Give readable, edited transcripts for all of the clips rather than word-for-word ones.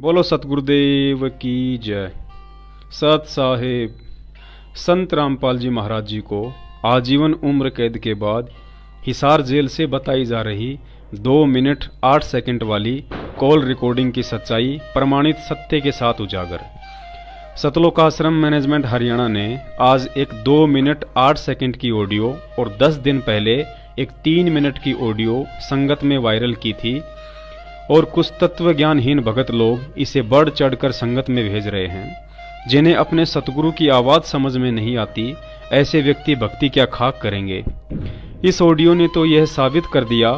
बोलो सतगुरुदेव की जय। सत साहेब संत रामपाल जी महाराज जी को आजीवन उम्र कैद के बाद हिसार जेल से बताई जा रही 2 मिनट 8 सेकंड वाली कॉल रिकॉर्डिंग की सच्चाई प्रमाणित सत्य के साथ उजागर। सतलोकाश्रम मैनेजमेंट हरियाणा ने आज एक 2 मिनट 8 सेकंड की ऑडियो और 10 दिन पहले एक 3 मिनट की ऑडियो संगत में वायरल की थी और कुछ तत्व ज्ञानहीन भगत लोग इसे बढ़ चढ़कर संगत में भेज रहे हैं। जिन्हें अपने सतगुरु की आवाज समझ में नहीं आती, ऐसे व्यक्ति भक्ति क्या खाक करेंगे। इस ऑडियो ने तो यह साबित कर दिया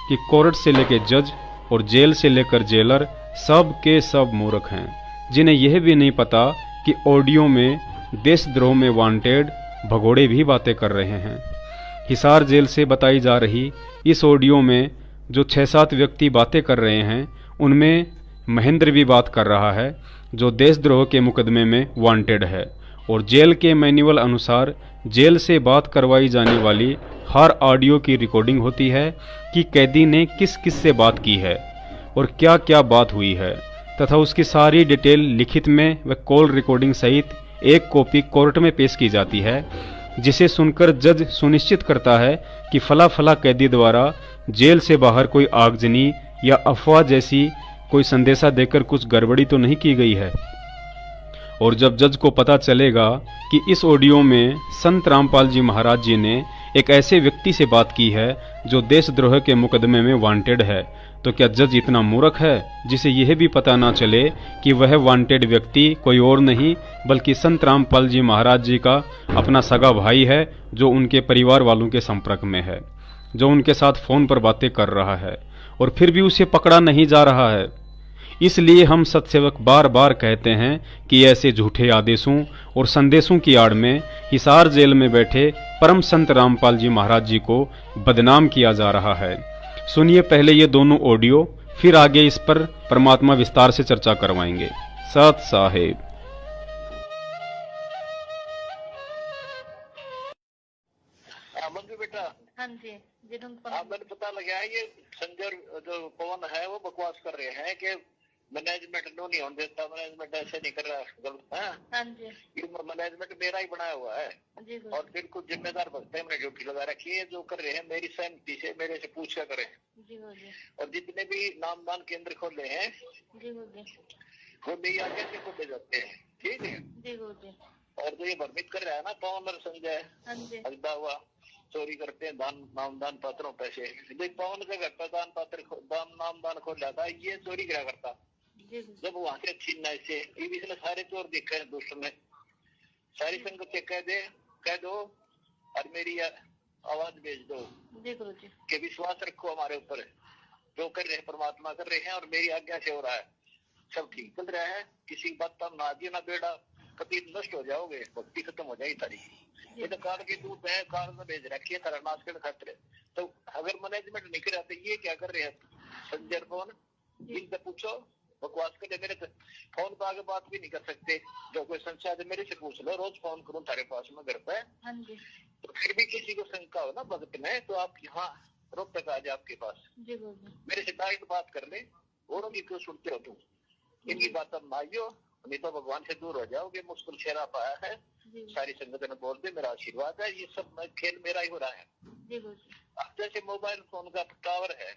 कि कोर्ट से लेकर जज और जेल से लेकर जेलर सब के सब मूर्ख हैं, जिन्हें यह भी नहीं पता कि ऑडियो में देशद्रोह में वांटेड भगोड़े भी बातें कर रहे हैं। हिसार जेल से बताई जा रही इस ऑडियो में जो 6-7 व्यक्ति बातें कर रहे हैं, उनमें महेंद्र भी बात कर रहा है जो देशद्रोह के मुकदमे में वांटेड है। और जेल के मैनुअल अनुसार जेल से बात करवाई जाने वाली हर ऑडियो की रिकॉर्डिंग होती है कि कैदी ने किस किस से बात की है और क्या क्या बात हुई है, तथा उसकी सारी डिटेल लिखित में व कॉल रिकॉर्डिंग सहित एक कॉपी कोर्ट में पेश की जाती है, जिसे सुनकर जज सुनिश्चित करता है कि फला फला कैदी द्वारा जेल से बाहर कोई आगजनी या अफवाह जैसी कोई संदेशा देकर कुछ गड़बड़ी तो नहीं की गई है। और जब जज को पता चलेगा कि इस ऑडियो में संत रामपाल जी महाराज जी ने एक ऐसे व्यक्ति से बात की है जो देशद्रोह के मुकदमे में वांटेड है, तो क्या जज इतना मूर्ख है जिसे यह भी पता ना चले कि वह वांटेड व्यक्ति कोई और नहीं बल्कि संत रामपाल जी महाराज जी का अपना सगा भाई है, जो उनके परिवार वालों के संपर्क में है, जो उनके साथ फोन पर बातें कर रहा है और फिर भी उसे पकड़ा नहीं जा रहा है। इसलिए हम सत्सेवक बार बार कहते हैं कि ऐसे झूठे आदेशों और संदेशों की आड़ में हिसार जेल में बैठे परम संत रामपाल जी महाराज जी को बदनाम किया जा रहा है। सुनिए पहले ये दोनों ऑडियो, फिर आगे इस पर परमात्मा विस्तार से चर्चा करवाएंगे। सत साहेब। बेटा हाँ जी मैंने पता लगा है ये संजय जो पवन है वो बकवास कर रहे हैं कि मैनेजमेंट नो नहीं होने देता, मैनेजमेंट ऐसे नहीं कर रहा गलत है। हाँ जी ये मैनेजमेंट मेरा ही बनाया हुआ है जी और बिल्कुल जिम्मेदार भक्त है। मैंने ड्यूटी लगा रखी है, जो कर रहे हैं मेरी सहमति से मेरे से पूछ कर करें। जी जी और जितने भी नामदान केंद्र खोले हैं जी वो मेरी आज्ञा से खोले जाते हैं, ठीक है जी जी। और जो ये भ्रमित कर रहा है ना पवन और संजय, हाँ जी अगदा हुआ चोरी करते हैं दान नामदान पात्रों पैसे, देख पवन का घर पर दान पात्र नामदान खोल जाता है, ये चोरी क्या करता जब वहां से छीनना इसे। इसने सारे चोर देखे हैं दुष्ट में, सारी संगत से कह दो और मेरी आवाज भेज दो कि विश्वास रखो हमारे ऊपर, जो कर रहे हैं परमात्मा कर रहे हैं और मेरी आज्ञा से हो रहा है, सब ठीक चल रहा है। किसी बात का ना जी ना बेड़ा, कभी नष्ट हो जाओगे, भक्ति खत्म हो जाएगी तारी। ये तो काल के दूत है, काल में भेज रखी है तारा नाश के खातिर। तो अगर मैनेजमेंट नहीं कर रहा तो ये क्या कर रहे हैं संजय पवन, इनसे पूछो। बकवास कर मेरे फोन पर आगे बात भी नहीं कर सकते, जो कोई संशय है मेरे से पूछ लो, रोज फोन करूं तारे पास में घर पे। तो फिर भी किसी को शंका हो ना भगत में, तो आप यहाँ रोक तक आ जाए आपके पास, मेरे से डायरेक्ट बात कर ले। और भी क्यों सुनते हो तुम, इनकी बात अब माइयो, नहीं तो भगवान से दूर हो जाओगे। मुश्किल चेहरा पाया है, सारी संगत ने बोल दे मेरा आशीर्वाद है, ये सब खेल मेरा ही हो रहा है। अब जैसे मोबाइल फोन का टावर है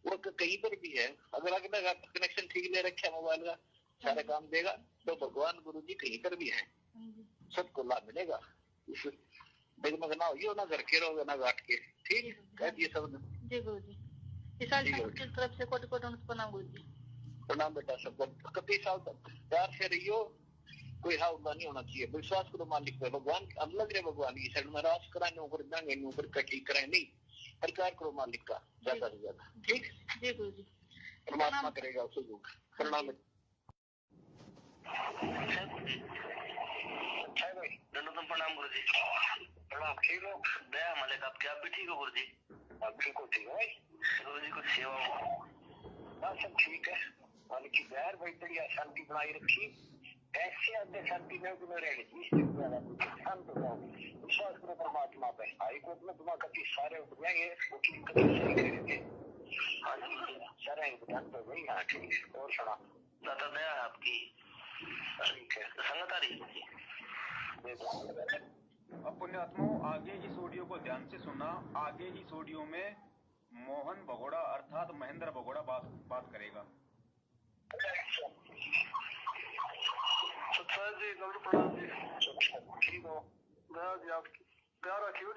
वो कहीं पर भी है, अगर अगला कनेक्शन ठीक ले रखा मोबाइल का सारे काम देगा, तो भगवान गुरु जी कहीं पर भी है, सबको लाभ मिलेगा। डगमग ना हो ना घर के रहोगे ना घाट के, ठीक कह दिए सब ने। की तरफ से कोटि कोटि प्रणाम गुरु जी। प्रणाम बेटा, सबको कभी साल तक प्यार से रहियो, कोई हाव नहीं होना चाहिए। विश्वास करो मालिक पे, भगवान अलग रहे, भगवान की साइड में राज कराए ऊपर देंगे ऊपर कटी कराए नहीं, प्रकार करो मालिक का ज्यादा से ज्यादा, ठीक जी गुरु जी। परमात्मा करेगा उसको जो। प्रणाम भाई, दंडोतम प्रणाम गुरु जी। प्रणाम, ठीक हो? दया मालिक आपके, आप भी ठीक हो गुरु जी? आप बिल्कुल ठीक है गुरु जी, कुछ सेवा हो? हाँ सब ठीक है, मालिक की दया भाई, बढ़िया शांति बनाई रखी। ऐसे अंदर शांति में तुम्हें रहेगी, शांत हो जाओ, विश्वास करो परमात्मा पे। हाईकोर्ट में तुम्हारा कभी सारे उठ जाएंगे, वकील कभी सही करेंगे। हाँ जी सारे भुगतान कर गई। हाँ ठीक है, और सुना दाता दया है आपकी। ठीक है, संगत आ रही है। अब पुण्यात्माओं, आगे इस ऑडियो को ध्यान से सुनना। आगे इस ऑडियो में मोहन भगोड़ा अर्थात महेंद्र भगोड़ा बात करेगा। सत्यानारायण जी, नमस्ते, प्रणाम जी। ठीक हो? दया जी आपकी, दया रखियो।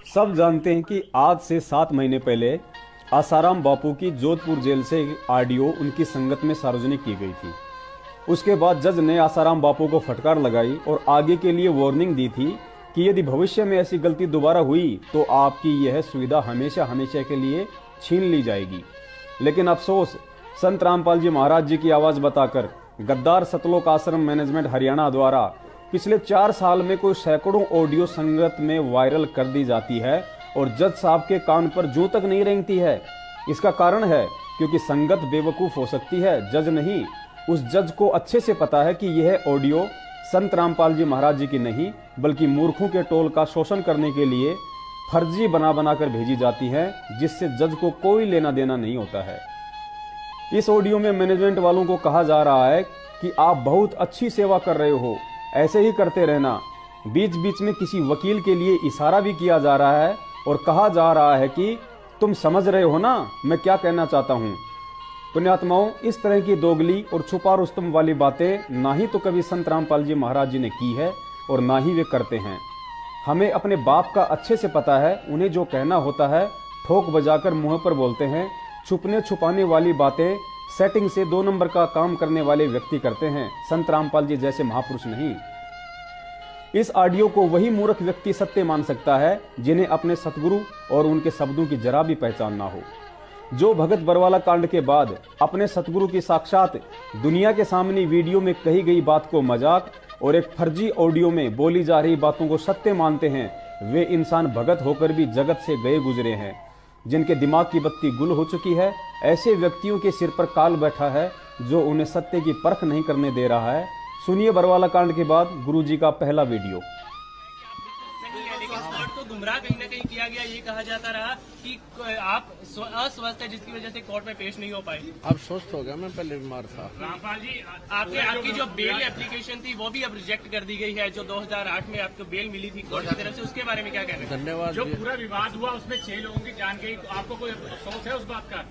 सब जानते हैं कि आज से 7 महीने पहले आसाराम बापू की जोधपुर जेल से ऑडियो उनकी संगत में सार्वजनिक की गई थी। उसके बाद जज ने आसाराम बापू को फटकार लगाई और आगे के लिए वार्निंग दी थी कि यदि भविष्य में ऐसी गलती दोबारा हुई तो आपकी यह सुविधा हमेशा हमेशा के लिए छीन ली जाएगी। लेकिन अफसोस, संत रामपाल जी महाराज जी की आवाज बताकर गद्दार सतलोक आश्रम मैनेजमेंट हरियाणा द्वारा पिछले 4 साल में कोई सैकड़ों ऑडियो संगत में वायरल कर दी जाती है और जज साहब के कान पर जूं तक नहीं रेंगती है। इसका कारण है क्योंकि संगत बेवकूफ हो सकती है, जज नहीं। उस जज को अच्छे से पता है कि यह ऑडियो संत रामपाल जी महाराज जी की नहीं बल्कि मूर्खों के टोल का शोषण करने के लिए फर्जी बना कर भेजी जाती है, जिससे जज को कोई लेना देना नहीं होता है। इस ऑडियो में मैनेजमेंट वालों को कहा जा रहा है कि आप बहुत अच्छी सेवा कर रहे हो, ऐसे ही करते रहना। बीच बीच में किसी वकील के लिए इशारा भी किया जा रहा है और कहा जा रहा है कि तुम समझ रहे हो ना मैं क्या कहना चाहता हूं। पुण्यात्माओं, इस तरह की दोगली और छुपा रुस्तम वाली बातें ना ही तो कभी संत रामपाल जी महाराज जी ने की है और ना ही वे करते हैं। हमें अपने बाप का अच्छे से पता है, उन्हें जो कहना होता है ठोक बजाकर मुंह पर बोलते हैं। छुपने छुपाने वाली बातें सेटिंग से 2 नंबर का काम करने वाले व्यक्ति करते हैं, संत रामपाल जी जैसे महापुरुष नहीं। इस ऑडियो को वही मूर्ख व्यक्ति सत्य मान सकता है जिन्हें अपने सतगुरु और उनके शब्दों की जरा भी पहचान ना हो, जो भगत बरवाला कांड के बाद अपने सतगुरु की साक्षात दुनिया के सामने वीडियो में कही गई बात को मजाक और एक फर्जी ऑडियो में बोली जा रही बातों को सत्य मानते हैं। वे इंसान भगत होकर भी जगत से गए गुजरे हैं, जिनके दिमाग की बत्ती गुल हो चुकी है। ऐसे व्यक्तियों के सिर पर काल बैठा है जो उन्हें सत्य की परख नहीं करने दे रहा है। सुनिए बरवाला कांड के बाद गुरुजी का पहला वीडियो। तो गुमराह कहीं ना कहीं किया गया, ये कहा जाता रहा कि आप अस्वस्थ है जिसकी वजह से कोर्ट में पेश नहीं हो पाए। अब स्वस्थ हो गया, मैं पहले बीमार था। रामपाल जी, आपकी जो बेल एप्लीकेशन थी वो भी अब रिजेक्ट कर दी गई है, जो 2008 में आपको बेल मिली थी कोर्ट की तरफ से, उसके बारे में क्या कहना है? धन्यवाद। जो पूरा विवाद हुआ उसमें 6 लोगों की जान गई, आपको कोई अफसोस है उस बात का?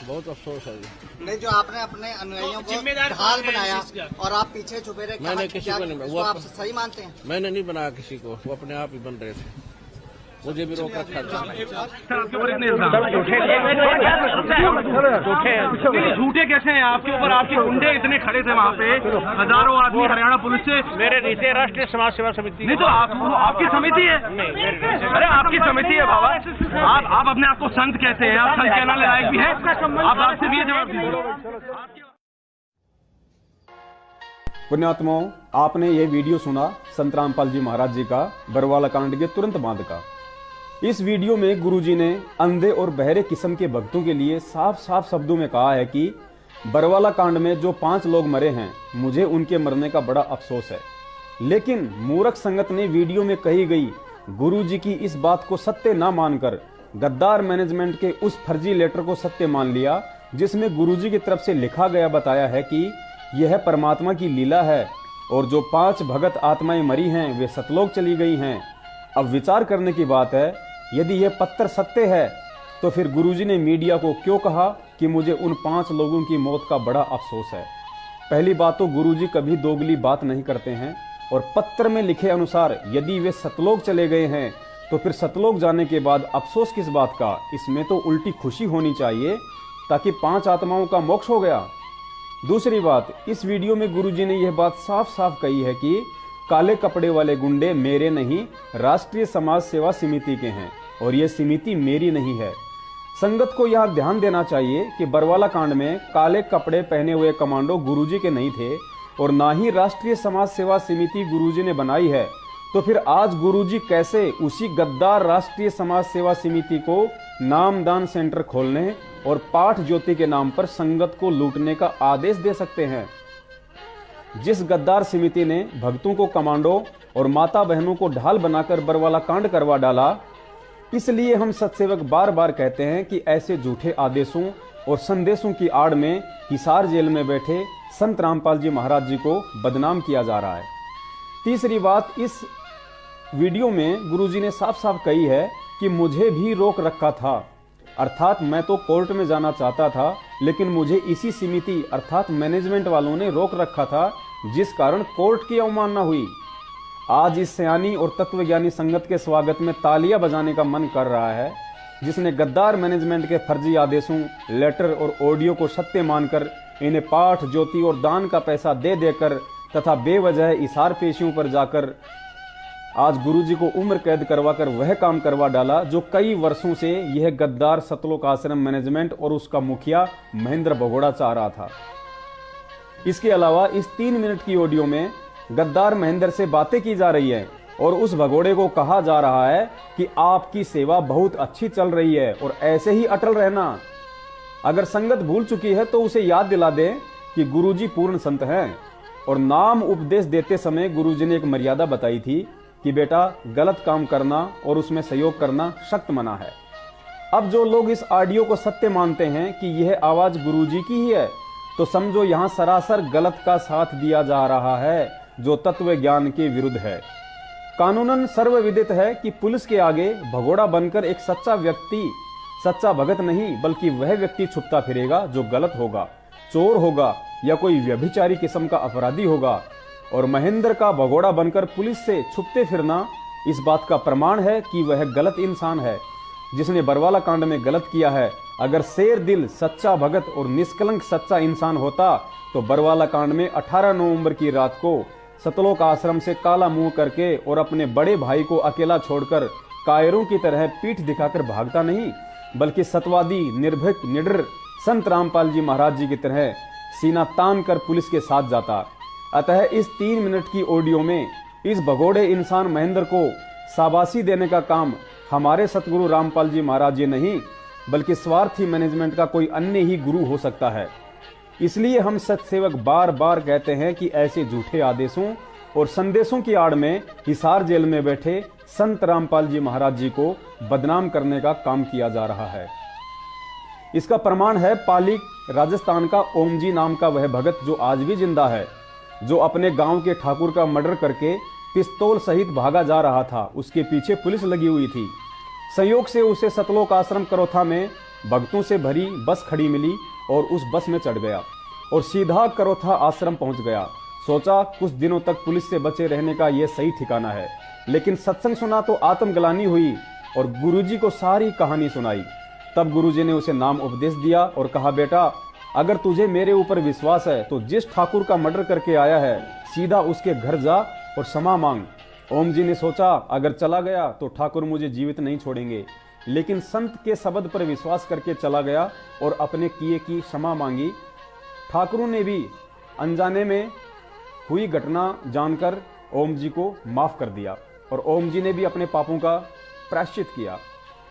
बहुत अफसोस है जी। नहीं, जो आपने अपने अनुयायियों को जिम्मेदार ढाल कौन है बनाया इस चीज़ का? और आप पीछे छुपे रहे, मैंने किसी को नहीं, उसको वो आप सही मानते हैं? मैंने नहीं बनाया किसी को, वो अपने आप ही बन रहे थे, मुझे भी रोक रखा था। झूठे कैसे हैं आपके ऊपर? आपके गुंडे इतने खड़े थे वहाँ पे, हजारों आदमी हरियाणा पुलिस से। मेरे नीचे राष्ट्रीय समाज सेवा समिति। नहीं तो आपकी समिति है? अरे आपकी समिति है बाबा। आप अपने आप को संत कहते हैं, आप संत कहने लायक भी है? आप आपसे भी जवाब दीजिए। पुण्यात्माओं, आपने ये वीडियो सुना संत रामपाल जी महाराज जी का बरवाला कांड के तुरंत बाद का। इस वीडियो में गुरुजी ने अंधे और बहरे किस्म के भक्तों के लिए साफ साफ शब्दों में कहा है कि बरवाला कांड में जो 5 लोग मरे हैं, मुझे उनके मरने का बड़ा अफसोस है। लेकिन मूर्ख संगत ने वीडियो में कही गई गुरुजी की इस बात को सत्य न मानकर गद्दार मैनेजमेंट के उस फर्जी लेटर को सत्य मान लिया, जिसमें गुरुजी की तरफ से लिखा गया बताया है कि यह परमात्मा की लीला है और जो 5 भगत आत्माएं मरी हैं वे सतलोक चली गई हैं। अब विचार करने की बात है, यदि यह पत्थर सत्य है तो फिर गुरुजी ने मीडिया को क्यों कहा कि मुझे उन 5 लोगों की मौत का बड़ा अफसोस है? पहली बात तो गुरुजी कभी दोगली बात नहीं करते हैं और पत्र में लिखे अनुसार यदि वे सतलोक चले गए हैं तो फिर सतलोक जाने के बाद अफसोस किस बात का? इसमें तो उल्टी खुशी होनी चाहिए ताकि 5 आत्माओं का मोक्ष हो गया। दूसरी बात, इस वीडियो में गुरुजी ने यह बात साफ साफ कही है कि काले कपड़े वाले गुंडे मेरे नहीं, राष्ट्रीय समाज सेवा समिति के हैं और यह समिति मेरी नहीं है। संगत को यह ध्यान देना चाहिए कि बरवाला कांड में काले कपड़े पहने हुए कमांडो गुरुजी के नहीं थे और ना ही राष्ट्रीय समाज सेवा समिति गुरुजी ने बनाई है। तो फिर आज गुरुजी कैसे उसी गद्दार राष्ट्रीय समाज सेवा समिति को नामदान सेंटर खोलने और पाठ ज्योति के नाम पर संगत को लूटने का आदेश दे सकते हैं? जिस गद्दार समिति ने भक्तों को कमांडो और माता बहनों को ढाल बनाकर बरवाला कांड करवा डाला, इसलिए हम सतसेवक बार बार कहते हैं कि ऐसे झूठे आदेशों और संदेशों की आड़ में हिसार जेल में बैठे संत रामपाल जी महाराज जी को बदनाम किया जा रहा है। तीसरी बात, इस वीडियो में गुरुजी ने साफ साफ कही है कि मुझे भी रोक रखा था, अर्थात मैं तो कोर्ट में जाना चाहता था, लेकिन मुझे इसी समिति अर्थात मैनेजमेंट वालों ने रोक रखा था, जिस कारण कोर्ट की अवमानना हुई। आज इस सयानी और तत्वज्ञानी संगत के स्वागत में तालियां बजाने का मन कर रहा है, जिसने गद्दार मैनेजमेंट के फर्जी आदेशों, लेटर और ऑडियो को सत्य मानकर इन्हें पाठ, ज्योति और दान का पैसा दे देकर तथा बेवजह इशार पेशियों पर जाकर आज गुरुजी को उम्र कैद करवाकर वह काम करवा डाला जो कई वर्षों से यह गद्दार सतलोक आश्रम मैनेजमेंट और उसका मुखिया महेंद्र भगोड़ा चाह रहा था। इसके अलावा इस 3 मिनट की ऑडियो में गद्दार महेंद्र से बातें की जा रही है और उस भगोड़े को कहा जा रहा है कि आपकी सेवा बहुत अच्छी चल रही है और ऐसे ही अटल रहना। अगर संगत भूल चुकी है तो उसे याद दिला दें कि गुरुजी पूर्ण संत हैं और नाम उपदेश देते समय गुरुजी ने एक मर्यादा बताई थी कि बेटा गलत काम करना और उसमें सहयोग करना सख्त मना है। अब जो लोग इस ऑडियो को सत्य मानते हैं कि यह आवाज गुरुजी की ही है, तो समझो यहां सरासर गलत का साथ दिया जा रहा है जो तत्व ज्ञान के विरुद्ध है। कानूनन सर्वविदित है कि पुलिस के आगे भगोड़ा बनकर एक सच्चा व्यक्ति, सच्चा भगत नहीं बल्कि वह व्यक्ति छुपता फिरेगा जो गलत होगा, चोर होगा या कोई व्यभिचारी किस्म का अपराधी होगा। और महेंद्र का भगोड़ा बनकर पुलिस से छुपते फिरना इस बात का प्रमाण है कि वह गलत इंसान है जिसने बरवाला कांड में गलत किया है। अगर शेर दिल, सच्चा भगत और निष्कलंक सच्चा इंसान होता तो बरवाला कांड में 18 नवंबर की रात को सतलोक आश्रम से काला मुंह करके और अपने बड़े भाई को अकेला छोड़कर कायरों की तरह पीठ दिखाकर भागता नहीं, बल्कि सतवादी, निर्भीक, निडर संत रामपाल जी महाराज जी की तरह सीना तान कर पुलिस के साथ जाता। अतः इस 3 मिनट की ऑडियो में इस भगोड़े इंसान महेंद्र को शाबाशी देने का काम हमारे सतगुरु रामपाल जी महाराज जी नहीं बल्कि स्वार्थी मैनेजमेंट का कोई अन्य ही गुरु हो सकता है। इसलिए हम सतसेवक बार बार कहते हैं कि ऐसे झूठे आदेशों और संदेशों की आड़ में हिसार जेल में बैठे संत रामपाल जी महाराज जी को बदनाम करने का काम किया जा रहा है। इसका प्रमाण है पाली राजस्थान का ओम जी नाम का वह भगत जो आज भी जिंदा है, जो अपने गांव के ठाकुर का मर्डर करके पिस्तौल सहित भागा जा रहा था। उसके पीछे पुलिस लगी हुई थी। संयोग से उसे सतलोक आश्रम करोथा में भक्तों से भरी बस खड़ी मिली और उस बस में चढ़ गया और सीधा करोथा आश्रम पहुंच गया। सोचा कुछ दिनों तक पुलिस से बचे रहने का यह सही ठिकाना है, लेकिन सत्संग सुना तो आत्मग्लानि हुई और गुरुजी को सारी कहानी सुनाई। तब गुरुजी ने उसे नाम उपदेश दिया और कहा, बेटा अगर तुझे मेरे ऊपर विश्वास है तो जिस ठाकुर का मर्डर करके आया है सीधा उसके घर जा और क्षमा मांग। ओम जी ने सोचा अगर चला गया तो ठाकुर मुझे जीवित नहीं छोड़ेंगे, लेकिन संत के शब्द पर विश्वास करके चला गया और अपने किए की क्षमा मांगी। ठाकुरों ने भी अनजाने में हुई घटना जानकर ओम जी को माफ कर दिया और ओम जी ने भी अपने पापों का प्रायश्चित किया।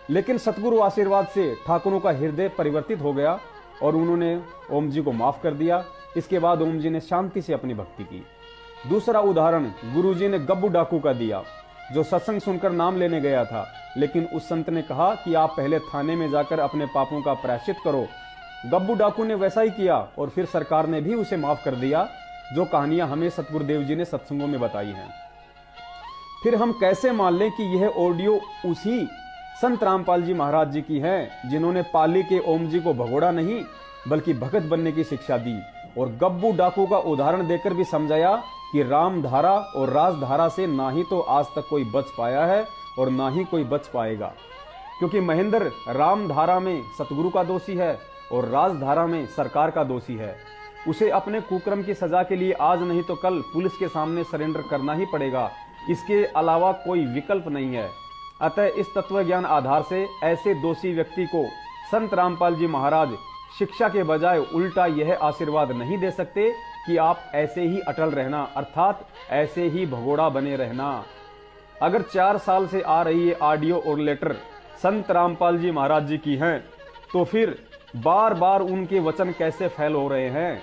लेकिन सतगुरु आशीर्वाद से ठाकुरों का हृदय परिवर्तित हो गया और उन्होंने ओम जी को माफ कर दिया। इसके बाद ओम जी ने शांति से अपनी भक्ति की। दूसरा उदाहरण गुरुजी ने गब्बू डाकू का दिया, जो सत्संग सुनकर नाम लेने गया था, लेकिन उस संत ने कहा कि आप पहले थाने में जाकर अपने पापों का प्रायश्चित करो। गब्बू डाकू ने वैसा ही किया और फिर सरकार ने भी उसे माफ कर दिया, जो कहानियां हमें सतगुरुदेव जी ने सत्संगों में बताई हैं। फिर हम कैसे मान लें कि यह ऑडियो उसी संत रामपाल जी महाराज जी की है जिन्होंने पाली के ओम जी को भगोड़ा नहीं बल्कि भगत बनने की शिक्षा दी और गब्बू डाकू का उदाहरण देकर भी समझाया कि रामधारा और राजधारा से ना ही तो आज तक कोई बच पाया है और ना ही कोई बच पाएगा, क्योंकि महेंद्र रामधारा में सतगुरु का दोषी है और राजधारा में सरकार का दोषी है। उसे अपने कुकर्म की सजा के लिए आज नहीं तो कल पुलिस के सामने सरेंडर करना ही पड़ेगा, इसके अलावा कोई विकल्प नहीं है। अतः इस तत्वज्ञान आधार से ऐसे दोषी व्यक्ति को संत रामपाल जी महाराज शिक्षा के बजाय उल्टा यह आशीर्वाद नहीं दे सकते कि आप ऐसे ही अटल रहना, अर्थात ऐसे ही भगोड़ा बने रहना। अगर 4 साल से आ रही ये ऑडियो और लेटर संत रामपाल जी महाराज जी की हैं, तो फिर बार बार उनके वचन कैसे फैल हो रहे हैं।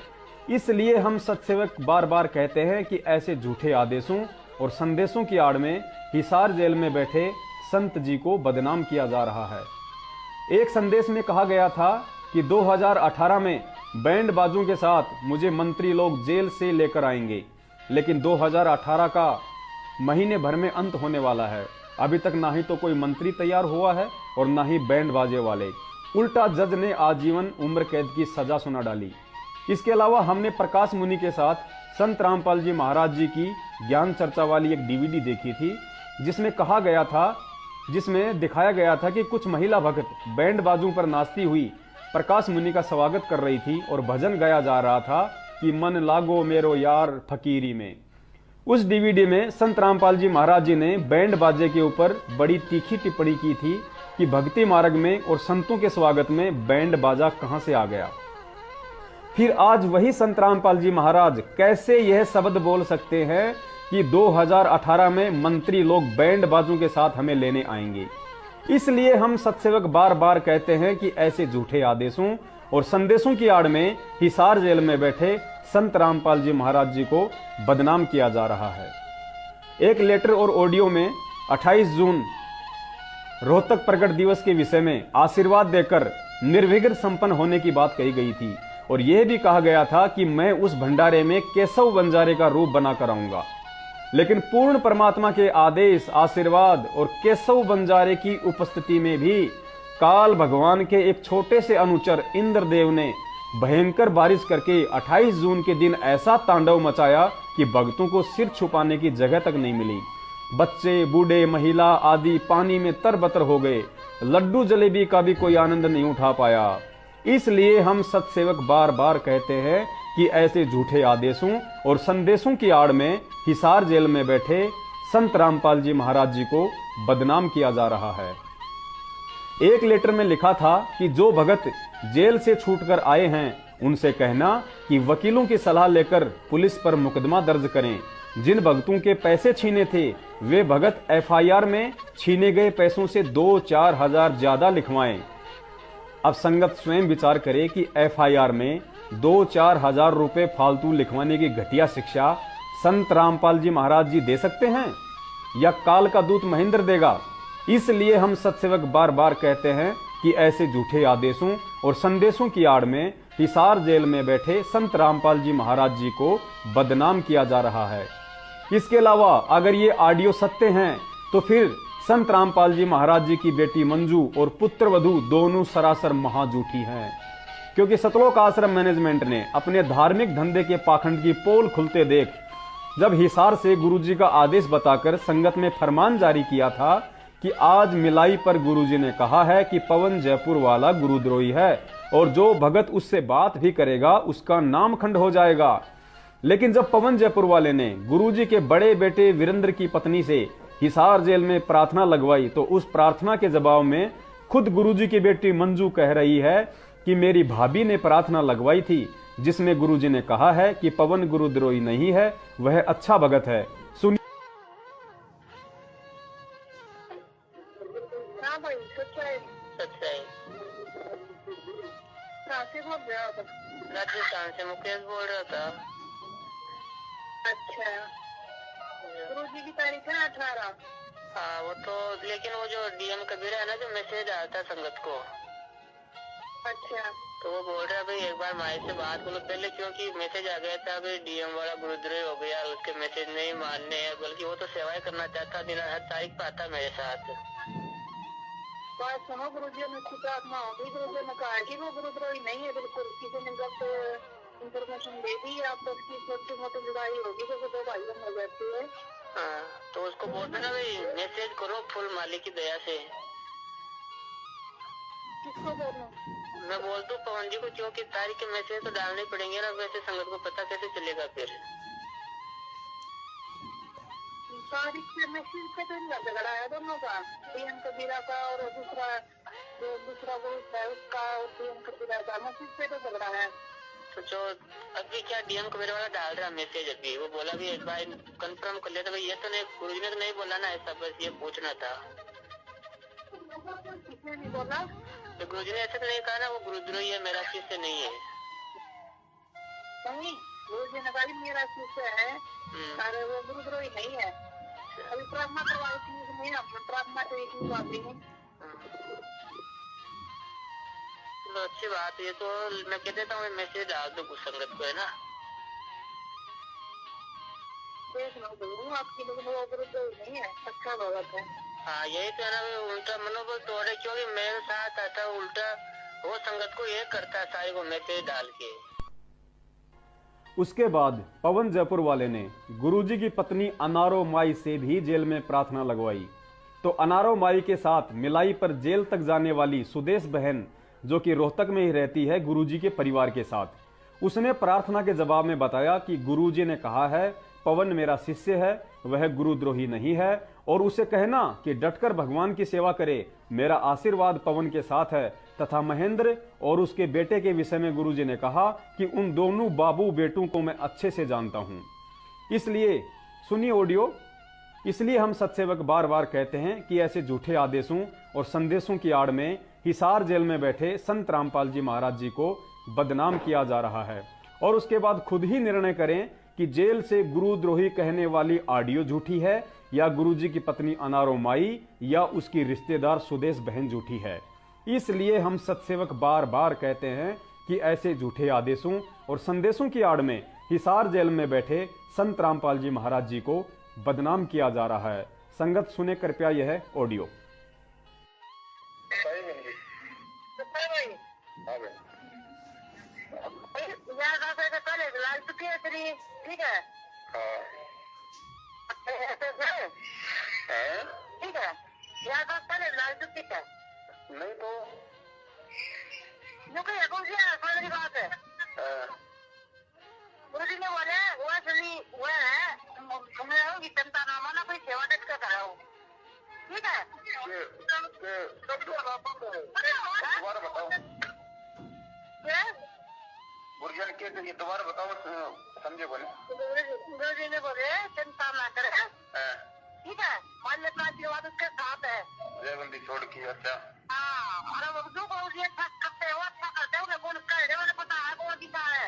इसलिए हम सत्सेवक बार बार कहते हैं कि ऐसे झूठे आदेशों और संदेशों की आड़ में हिसार जेल में बैठे संत जी को बदनाम किया जा रहा है। एक संदेश में कहा गया था कि 2018 में बैंड बाजों के साथ मुझे मंत्री लोग जेल से लेकर आएंगे, लेकिन 2018 का महीने भर में अंत होने वाला है। अभी तक ना ही तो कोई मंत्री तैयार हुआ है और ना ही बैंड बाजे वाले। उल्टा जज ने आजीवन उम्र कैद की सजा सुना डाली। इसके अलावा हमने प्रकाश मुनि के साथ संत रामपाल जी महाराज जी की ज्ञान चर्चा वाली एक डीवीडी देखी थी, जिसमें दिखाया गया था कि कुछ महिला भक्त बैंड बाजों पर नाचती हुई प्रकाश मुनि का स्वागत कर रही थी और भजन गाया जा रहा था कि मन लागो मेरो यार फकीरी में। उस डीवीडी में संत रामपाल जी महाराज जी ने बैंड बाजे के ऊपर बड़ी तीखी टिप्पणी की थी कि भक्ति मार्ग में और संतों के स्वागत में बैंड बाजा कहां से आ गया। फिर आज वही संत रामपाल जी महाराज कैसे यह शब्द बोल सकते हैं कि 2018 में मंत्री लोग बैंड बाजों के साथ हमें लेने आएंगे। इसलिए हम सत्सेवक बार बार कहते हैं कि ऐसे झूठे आदेशों और संदेशों की आड़ में हिसार जेल में बैठे संत रामपाल जी महाराज जी को बदनाम किया जा रहा है। एक लेटर और ऑडियो में 28 जून रोहतक प्रकट दिवस के विषय में आशीर्वाद देकर निर्विघ्न संपन्न होने की बात कही गई थी और यह भी कहा गया था कि मैं उस भंडारे में केशव बंजारे का रूप बनाकर आऊंगा। लेकिन पूर्ण परमात्मा के आदेश, आशीर्वाद और केशव बंजारे की उपस्थिति में भी काल भगवान के एक छोटे से अनुचर इंद्रदेव ने भयंकर बारिश करके 28 जून के दिन ऐसा तांडव मचाया कि भक्तों को सिर छुपाने की जगह तक नहीं मिली। बच्चे, बूढ़े, महिला आदि पानी में तरबतर हो गए। लड्डू जलेबी का भी कोई आनंद नहीं उठा पाया। इसलिए हम सत्सेवक बार बार कहते हैं कि ऐसे झूठे आदेशों और संदेशों की आड़ में हिसार जेल में बैठे संत रामपाल जी महाराज जी को बदनाम किया जा रहा है। एक लेटर में लिखा था कि जो भगत जेल से छूटकर आए हैं उनसे कहना कि वकीलों की सलाह लेकर पुलिस पर मुकदमा दर्ज करें। जिन भक्तों के पैसे छीने थे वे भगत एफआईआर में छीने गए पैसों से 2-4 हजार ज्यादा लिखवाएं। अब संगत स्वयं विचार करे कि एफआईआर में 2-4 हजार रुपए फालतू लिखवाने की घटिया शिक्षा संत रामपाल जी महाराज जी दे सकते हैं या काल का दूत महेंद्र देगा। इसलिए हम सत्सेवक बार बार कहते हैं कि ऐसे झूठे आदेशों और संदेशों की आड़ में हिसार जेल में बैठे संत रामपाल जी महाराज जी को बदनाम किया जा रहा है। इसके अलावा अगर ये ऑडियो सत्य हैं तो फिर संत रामपाल जी महाराज जी की बेटी मंजू और पुत्र वधू दोनों सरासर महाझूठी हैं, क्योंकि सतलोक आश्रम मैनेजमेंट ने अपने धार्मिक धंधे के पाखंड की पोल खुलते देख जब हिसार से गुरुजी का आदेश बताकर संगत में फरमान जारी किया था कि आज मिलाई पर गुरुजी ने कहा है कि पवन जयपुर वाला गुरुद्रोही है और जो भगत उससे बात भी करेगा उसका नाम खंड हो जाएगा। लेकिन जब पवन जयपुर वाले ने गुरुजी के बड़े बेटे वीरेंद्र की पत्नी से हिसार जेल में प्रार्थना लगवाई तो उस प्रार्थना के जवाब में खुद गुरुजी की बेटी मंजू कह रही है कि मेरी भाभी ने प्रार्थना लगवाई थी जिसमें गुरुजी ने कहा है कि पवन गुरुद्रोही नहीं है, वह अच्छा भगत है। सुनिए। हाँ भाई सच्चाई राजस्थान से मुकेश बोल रहा था। अच्छा, गुरुजी की तारीख है 18। हाँ वो तो, लेकिन वो जो डीएम कबीर है ना, जो मैसेज आया था संगत को, अच्छा, तो वो बोल रहा है भाई एक बार माई से बात करो पहले, क्योंकि मैसेज आ गया था भाई डीएम वाला गुरुद्रोही हो गया, उसके मैसेज नहीं मानने हैं, बल्कि वो तो सेवाएं करना चाहता, दिन हर तारीख पे आता मेरे साथ। बात सुनो, गुरुजी ने शुद्धात्मा होगी, गुरुजी ने कहा कि वो गुरुद्रोही नहीं है बिल्कुल, किसी ने गलत इंफॉर्मेशन दे दी, आप तो उसकी छोटी मोटी लड़ाई होगी जो दो भाइयों में रहती है। हाँ तो उसको बोलते ना भाई मैसेज करो फुल मालिक की दया से। किसको बोलूं? मैं बोलता हूँ पवन जी को, क्योंकि तारीख के मैसेज तो डालने पड़ेंगे ना, वैसे संगत को पता कैसे चलेगा फिर। तारीख के मैसेज पे तो झगड़ा है दोनों का, डीएम कबीरा का और दूसरा ग्रुप है उसका, और डीएम कबीरा का मैसेज पे तो झगड़ा है। तो जो अभी क्या डीएम कबीरा वाला डाल रहा मैसेज, अभी वो बोला भी एक बार कंफर्म कर लेता, ये तो नहीं, गुरुजी ने तो नहीं बोला ना ऐसा, बस ये पूछना था। किसने नहीं बोला? तो गुरुजी ने ऐसा तो नहीं कहा ना वो गुरुद्रोही है, मेरा शिष्य नहीं है। नहीं, गुरुजी ने कहा मेरा शिष्य है, अरे वो गुरुद्रोही नहीं है। अच्छा अभी प्रार्थना करवाई थी, नहीं आप प्रार्थना तो एक ही बात है। चलो अच्छी बात है। तो मैं कह देता हूँ मैसेज डाल दो कुछ संगत को, है ना? देख लो जरूर आपकी, लेकिन वो गुरुद्र नहीं है, अच्छा भगत है। हाँ यही तो है ना, उल्टा मनोबल तोड़े, क्योंकि मेरे साथ आता उल्टा वो संगत को ये करता है सारी को मैसेज डाल के। उसके बाद पवन जयपुर वाले ने गुरुजी की पत्नी अनारो माई से भी जेल में प्रार्थना लगवाई। तो अनारो माई के साथ मिलाई पर जेल तक जाने वाली सुदेश बहन, जो कि रोहतक में ही रहती है गुरुजी के परिवार के साथ, उसने प्रार्थना के जवाब में बताया कि गुरुजी ने कहा है पवन मेरा शिष्य है, वह गुरुद्रोही नहीं है, और उसे कहना कि डटकर भगवान की सेवा करे, मेरा आशीर्वाद पवन के साथ है। तथा महेंद्र और उसके बेटे के विषय में गुरुजी ने कहा कि उन दोनों बाबू बेटों को मैं अच्छे से जानता हूं। इसलिए सुनिए ऑडियो। इसलिए हम सत्सेवक बार बार कहते हैं कि ऐसे झूठे आदेशों और संदेशों की आड़ में हिसार जेल में बैठे संत रामपाल जी महाराज जी को बदनाम किया जा रहा है, और उसके बाद खुद ही निर्णय करें कि जेल से गुरुद्रोही कहने वाली ऑडियो झूठी है या गुरुजी की पत्नी अनारो माई या उसकी रिश्तेदार सुदेश बहन झूठी है। इसलिए हम सत्सेवक बार बार कहते हैं कि ऐसे झूठे आदेशों और संदेशों की आड़ में हिसार जेल में बैठे संत रामपाल जी महाराज जी को बदनाम किया जा रहा है। संगत सुने कृपया यह ऑडियो। ठीक है ठीक है, याद पहले लाल चुकी है नहीं तो गुरुजी बात है। गुरुजी ने बोले वो असली वो है कि चिंता ना माना, कोई सेवा डट कर कराओ। ठीक है दोबारा बताओ गुरुजन के, दोबारा बताओ समझे बोले। गुरुजी ने बोले चिंता ना करे, ठीक है, मान्यता आशीर्वाद उसके साथ है। जयबंदी छोड़ की। अच्छा हाँ, और जो गुरुजी अच्छा करते हो अच्छा करते हो, बोल कर मैंने पता है कौन दिखा है।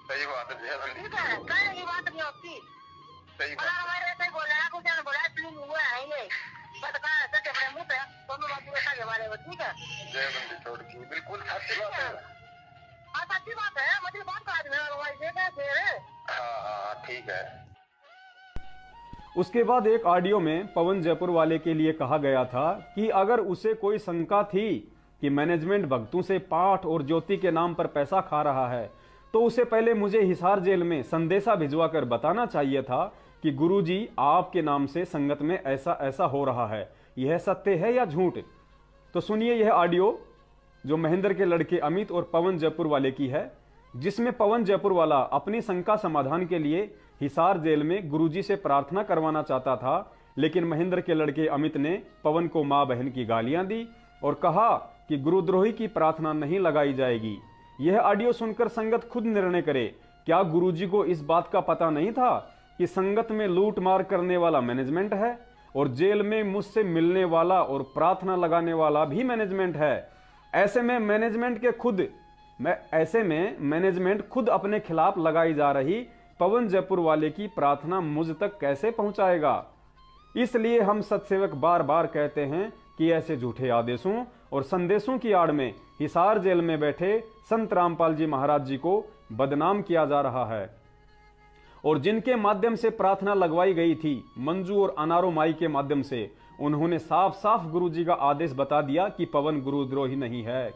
सही बात है जयबंदी, ठीक है, कहने की बात नहीं होती। सही बात हमारे ऐसे बोला गुरुजी ने बोला इसलिए हुआ है ये बट कहा सके अपने मुंह पे दोनों बात ऐसा के बारे में। ठीक है, जयबंदी छोड़ की बिल्कुल सच्ची बात है। हाँ सच्ची बात है, मतलब बात का आदमी। हाँ ठीक है। उसके बाद एक ऑडियो में पवन जयपुर वाले के लिए कहा गया था कि अगर उसे कोई शंका थी कि मैनेजमेंट भक्तों से पाठ और ज्योति के नाम पर पैसा खा रहा है, तो उसे पहले मुझे हिसार जेल में संदेशा भिजवाकर बताना चाहिए था कि गुरुजी आपके नाम से संगत में ऐसा ऐसा हो रहा है, यह सत्य है या झूठ। तो सुनिए यह ऑडियो जो महेंद्र के लड़के अमित और पवन जयपुर वाले की है, जिसमें पवन जयपुर वाला अपनी शंका समाधान के लिए हिसार जेल में गुरुजी से प्रार्थना करवाना चाहता था, लेकिन महेंद्र के लड़के अमित ने पवन को मां बहन की गालियां दी और कहा कि गुरुद्रोही की प्रार्थना नहीं लगाई जाएगी। यह ऑडियो सुनकर संगत खुद निर्णय करे, क्या गुरुजी को इस बात का पता नहीं था कि संगत में लूट मार करने वाला मैनेजमेंट है और जेल में मुझसे मिलने वाला और प्रार्थना लगाने वाला भी मैनेजमेंट है। ऐसे में मैनेजमेंट खुद अपने खिलाफ लगाई जा रही पवन जयपुर वाले की प्रार्थना मुझ तक कैसे पहुंचाएगा। इसलिए हम सत्सेवक बार बार कहते हैं कि ऐसे झूठे आदेशों और संदेशों की आड़ में हिसार जेल में बैठे संत रामपाल जी महाराज जी को बदनाम किया जा रहा है, और जिनके माध्यम से प्रार्थना लगवाई गई थी मंजू और अनारो माई के माध्यम से, उन्होंने साफ साफ गुरुजी का आदेश बता दिया कि पवन गुरुद्रोही नहीं है।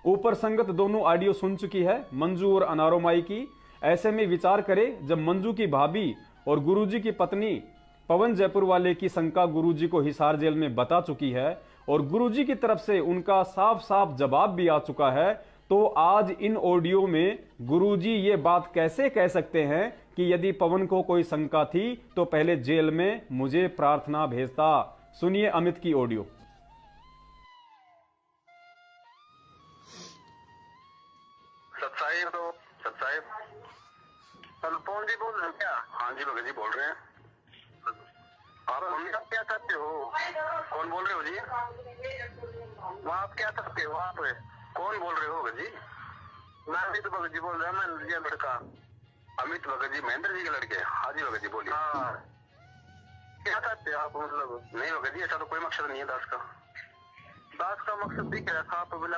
ऊपर संगत दोनों ऑडियो सुन चुकी है मंजू और अनारो माई की। ऐसे में विचार करे, जब मंजू की भाभी और गुरुजी की पत्नी पवन जयपुर वाले की शंका गुरुजी को हिसार जेल में बता चुकी है और गुरुजी की तरफ से उनका साफ साफ जवाब भी आ चुका है, तो आज इन ऑडियो में गुरुजी ये बात कैसे कह सकते हैं कि यदि पवन को कोई शंका थी तो पहले जेल में मुझे प्रार्थना भेजता। सुनिए अमित की ऑडियो। सत्साहिब पवन जी बोल रहे हैं क्या? हाँ जी भगत जी बोल रहे हैं। आप क्या करते हो? कौन बोल रहे हो जी? वहाँ आप क्या करते हो? आप कौन बोल रहे हो भगत जी? मैं अमित भगत जी बोल रहा हूँ, महेंद्र जी का लड़का। अमित भगत जी महेंद्र जी के लड़के? हाँ जी भगत जी बोलिए। हाँ क्या चाहते हो आप? मतलब नहीं होगा जी, ऐसा तो कोई मकसद नहीं है दास का। दास का मकसद दिख रहा था आप बोला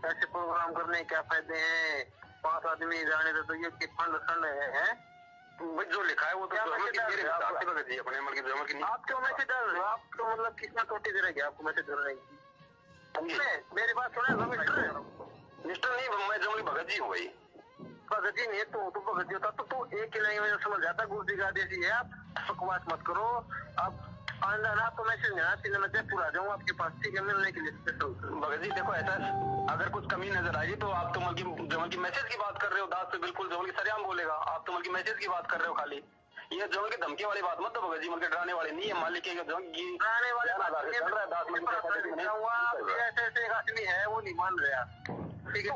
ऐसे प्रोग्राम करने क्या फायदे हैं, 5 आदमी जाने दे तो ये फंड है जो लिखा है वो तो भगत जी अपने अमल की आप क्यों मैसेज डाल रहे हो? आप तो मतलब कितना टोटी दे रहे आपको मैसेज डालने की? मेरी बात सुने मिस्टर नहीं, मैं जमल भगत जी हूँ भाई। भगत जी नहीं तो भगत जी होता तो एक ही लाइन में समझ जाता गुरु जी का आदेश है। आप बकवास मत करो, आप आंदा ना तो मैसेज नहीं आती, मैं जयपुर आ जाऊँ आपके पास, ठीक है, मिलने के लिए स्पेशल। भगत जी देखो ऐसा अगर कुछ कमी नजर आई तो आप तो जमल की मैसेज की बात कर रहे हो, दास पे बिल्कुल जमल की सरेआम बोलेगा, आप तो जमल की मैसेज की बात कर रहे हो खाली। ये जमल की धमकी वाली बात मत तो भगत जी, मतलब डराने वाले नहीं है, मालिक के डराने वाले ऐसे आदमी है वो नहीं मान रहा, ठीक है।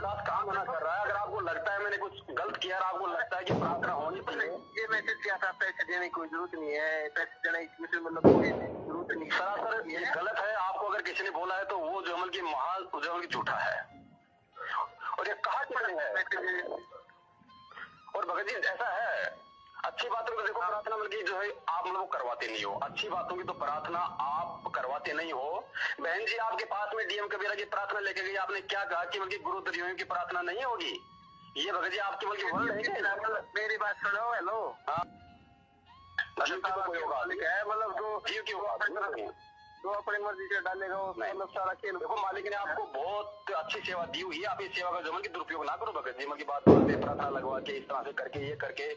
दास काम मना कर रहा है, अगर आपको लगता है मैंने कुछ गलत किया, आपको लगता है कि प्रार्थना होनी चाहिए, ये मैसेज क्या था, पैसे देने की कोई जरूरत नहीं है, पैसे देने की मतलब कोई जरूरत नहीं, सरासर ये गलत है। आपको अगर किसी ने बोला है तो वो जमल की महान जमल की झूठा है, और ये कहा है। और भगत जी ऐसा है, अच्छी बातों को देखो प्रार्थना बल्कि जो है आप लोग करवाते नहीं हो, अच्छी बातों की तो प्रार्थना आप करवाते नहीं हो। बहन जी आपके पास में डीएम कबीरा की प्रार्थना लेके गई, आपने क्या कहा कि बल्कि गुरु द्रोहियों की प्रार्थना नहीं होगी? ये भगत जी आपकी बल्कि मेरी बात सुनो, हेलो मतलब जो अपनी मर्जी से डालेगा वो मतलब सारा खेल। देखो मालिक ने आपको बहुत अच्छी सेवा दी हुई है, आप इस सेवा का जमन की दुरुपयोग ना करो भगत जी, की बात करते प्रार्थना लगवा के इस तरह से करके ये करके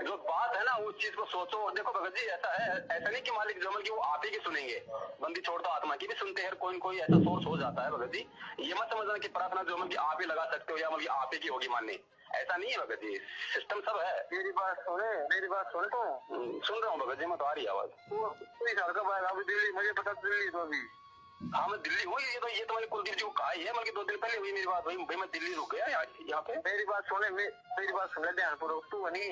जो बात है ना उस चीज को सोचो। देखो भगत जी ऐसा है, ऐसा नहीं कि मालिक जमन की वो आप ही की सुनेंगे, बंदी छोड़ दो आत्मा की भी सुनते हैं, कोई कोई ऐसा सोर्स हो जाता है भगत जी। ये मत समझना कि प्रार्थना जमन की आप ही लगा सकते हो या मतलब आप ही की होगी मानने, ऐसा नहीं है भगत जी, सिस्टम सब है। मेरी बात सुने तो सुन रहा हूँ भगत जी, मैं तो आ रही आवाज। कब आएगा? अभी दिल्ली, मुझे पता दिल्ली तो अभी हाँ मैं दिल्ली हुई, ये तो मैंने कुलदीप जी को कहा ही है, मतलब 2 दिन पहले हुई मेरी बात, भाई मैं दिल्ली रुक गया यहाँ पे। मेरी बात सुने ध्यान पूर्वक, तू नहीं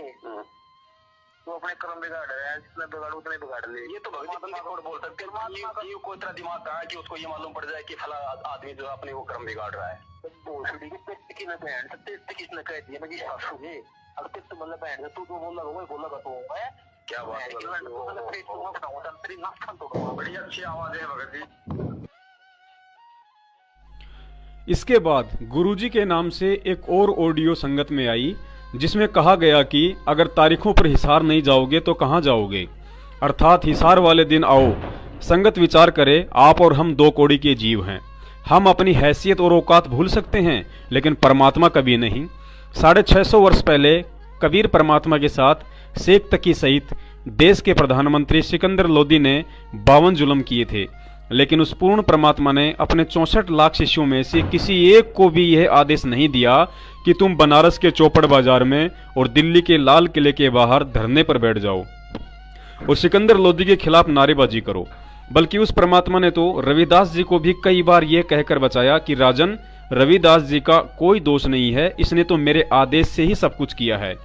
तू अपने कर्म बिगाड़ रहा है, जितना बिगाड़ उतने बिगाड़ ले। ये तो भगत बंदी बोल सकते हैं, कोई तरह दिमाग का है कि उसको ये मालूम पड़ जाए कि फला आदमी जो अपने वो कर्म बिगाड़ रहा है। किसने कह दिया मेरी सासू है, अब तो मतलब बहन तू तो बोला तो क्या बात है, बड़ी अच्छी आवाज है भगत जी। इसके बाद गुरुजी के नाम से एक और ऑडियो संगत में आई जिसमें कहा गया कि अगर तारीखों पर हिसार नहीं जाओगे तो कहां जाओगे, अर्थात हिसार वाले दिन आओ। संगत विचार करे, आप और हम 2 कौड़ी के जीव हैं, हम अपनी हैसियत और औकात भूल सकते हैं लेकिन परमात्मा कभी नहीं। 650 वर्ष पहले कबीर परमात्मा के साथ शेख तकी सहित देश के प्रधानमंत्री सिकंदर लोदी ने 52 जुल्म किए थे, लेकिन उस पूर्ण परमात्मा ने अपने 64 लाख शिष्यों में से किसी एक को भी यह आदेश नहीं दिया कि तुम बनारस के चौपड़ बाजार में और दिल्ली के लाल किले के बाहर धरने पर बैठ जाओ और सिकंदर लोदी के खिलाफ नारेबाजी करो, बल्कि उस परमात्मा ने तो रविदास जी को भी कई बार यह कहकर बचाया कि राजन, रविदास जी का कोई दोष नहीं है, इसने तो मेरे आदेश से ही सब कुछ किया है।